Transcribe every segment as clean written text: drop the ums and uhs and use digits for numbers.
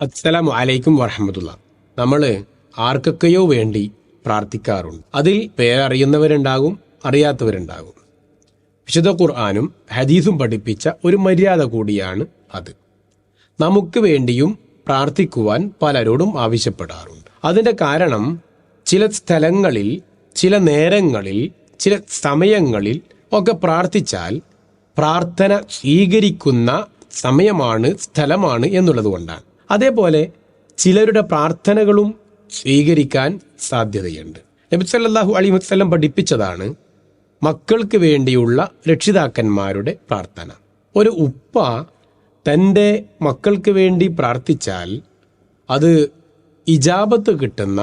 അസ്സലാമു അലൈക്കും വറഹമത്തുള്ള. നമ്മൾ ആർക്കൊക്കെയോ വേണ്ടി പ്രാർത്ഥിക്കാറുണ്ട്. അതിൽ പേരറിയുന്നവരുണ്ടാകും, അറിയാത്തവരുണ്ടാകും. വിശുദ്ധ ഖുർആനും ഹദീസും പഠിപ്പിച്ച ഒരു മര്യാദ കൂടിയാണ് അത്. നമുക്ക് വേണ്ടിയും പ്രാർത്ഥിക്കുവാൻ പലരോടും ആവശ്യപ്പെടാറുണ്ട്. അതിൻ്റെ കാരണം ചില സ്ഥലങ്ങളിൽ, ചില നേരങ്ങളിൽ, ചില സമയങ്ങളിൽ ഒക്കെ പ്രാർത്ഥിച്ചാൽ പ്രാർത്ഥന സ്വീകരിക്കുന്ന സമയമാണ്, സ്ഥലമാണ് എന്നുള്ളത് കൊണ്ടാണ്. അതേപോലെ ചിലരുടെ പ്രാർത്ഥനകളും സ്വീകരിക്കാൻ സാധ്യതയുണ്ട്. നബി സല്ലല്ലാഹു അലൈഹി വസല്ലം പഠിപ്പിച്ചതാണ് മക്കൾക്ക് വേണ്ടിയുള്ള രക്ഷിതാക്കന്മാരുടെ പ്രാർത്ഥന. ഒരു ഉപ്പ തൻ്റെ മക്കൾക്ക് വേണ്ടി പ്രാർത്ഥിച്ചാൽ അത് ഇജാബത്ത് കിട്ടുന്ന,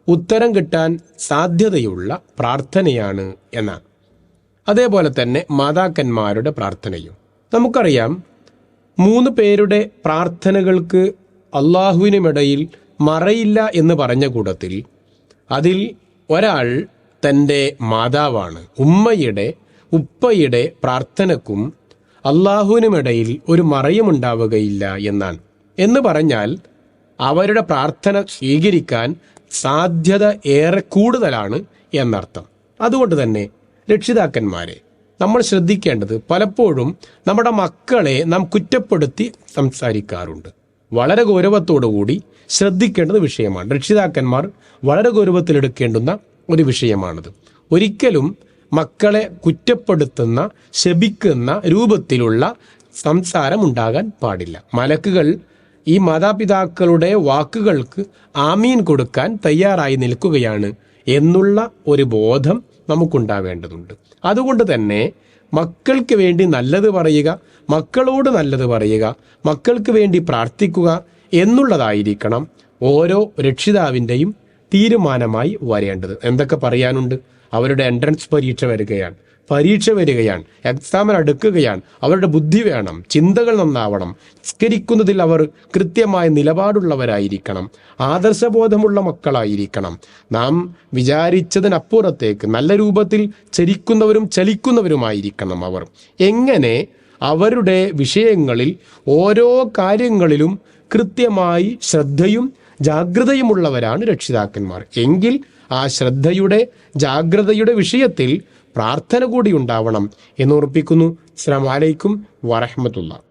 ഉത്തരം കിട്ടാൻ സാധ്യതയുള്ള പ്രാർത്ഥനയാണ് എന്നാണ്. അതേപോലെ തന്നെ മാതാക്കന്മാരുടെ പ്രാർത്ഥനയും. നമുക്കറിയാം, 3 പേരുടെ പ്രാർത്ഥനകൾക്ക് അള്ളാഹുവിനുമിടയിൽ മറയില്ല എന്ന് പറഞ്ഞ കൂട്ടത്തിൽ അതിൽ ഒരാൾ തൻ്റെ മാതാവാണ്. ഉമ്മയുടെ, ഉപ്പയുടെ പ്രാർത്ഥനക്കും അള്ളാഹുവിനുമിടയിൽ ഒരു മറയുമുണ്ടാവുകയില്ല എന്നാണ്. എന്ന് പറഞ്ഞാൽ അവരുടെ പ്രാർത്ഥന സ്വീകരിക്കാൻ സാധ്യത ഏറെ കൂടുതലാണ് എന്നർത്ഥം. അതുകൊണ്ട് തന്നെ രക്ഷിതാക്കന്മാരെ നമ്മൾ ശ്രദ്ധിക്കേണ്ടത്, പലപ്പോഴും നമ്മുടെ മക്കളെ നാം കുറ്റപ്പെടുത്തി സംസാരിക്കാറുണ്ട്. വളരെ ഗൗരവത്തോടുകൂടി ശ്രദ്ധിക്കേണ്ടത് വിഷയമാണ്. രക്ഷിതാക്കന്മാർ വളരെ ഗൗരവത്തിലെടുക്കേണ്ടുന്ന ഒരു വിഷയമാണിത്. ഒരിക്കലും മക്കളെ കുറ്റപ്പെടുത്തുന്ന, ശപിക്കുന്ന രൂപത്തിലുള്ള സംസാരം ഉണ്ടാകാൻ പാടില്ല. മലക്കുകൾ ഈ മാതാപിതാക്കളുടെ വാക്കുകൾക്ക് ആമീൻ കൊടുക്കാൻ തയ്യാറായി നിൽക്കുകയാണ് എന്നുള്ള ഒരു ബോധം നമുക്കുണ്ടാവേണ്ടതുണ്ട്. അതുകൊണ്ട് തന്നെ മക്കൾക്ക് വേണ്ടി നല്ലത് പറയുക, മക്കളോട് നല്ലത് പറയുക, മക്കൾക്ക് വേണ്ടി പ്രാർത്ഥിക്കുക എന്നുള്ളതായിരിക്കണം ഓരോ രക്ഷിതാവിൻ്റെയും തീരുമാനമായി വരേണ്ടത്. എന്തൊക്കെ പറയാനുണ്ട്? അവരുടെ എൻട്രൻസ് പരീക്ഷ വരികയാണ്, എക്സാമിന് അടുക്കുകയാണ്. അവരുടെ ബുദ്ധി വേണം, ചിന്തകൾ നന്നാവണം, നിസ്കരിക്കുന്നതിൽ അവർ കൃത്യമായ നിലപാടുള്ളവരായിരിക്കണം, ആദർശബോധമുള്ള മക്കളായിരിക്കണം. നാം വിചാരിച്ചതിനപ്പുറത്തേക്ക് നല്ല രൂപത്തിൽ ചലിക്കുന്നവരുമായിരിക്കണം അവർ. എങ്ങനെ അവരുടെ വിഷയങ്ങളിൽ ഓരോ കാര്യങ്ങളിലും കൃത്യമായി ശ്രദ്ധയും ജാഗ്രതയുമുള്ളവരാണ് രക്ഷിതാക്കന്മാർ. എങ്കിൽ ആ ശ്രദ്ധയുടെ, ജാഗ്രതയുടെ വിഷയത്തിൽ പ്രാർത്ഥന കൂടി ഉണ്ടാവണം എന്ന് ഓർപ്പിക്കുന്നു. അസ്സലാമു അലൈക്കും വറഹ്മത്തുള്ളാഹി.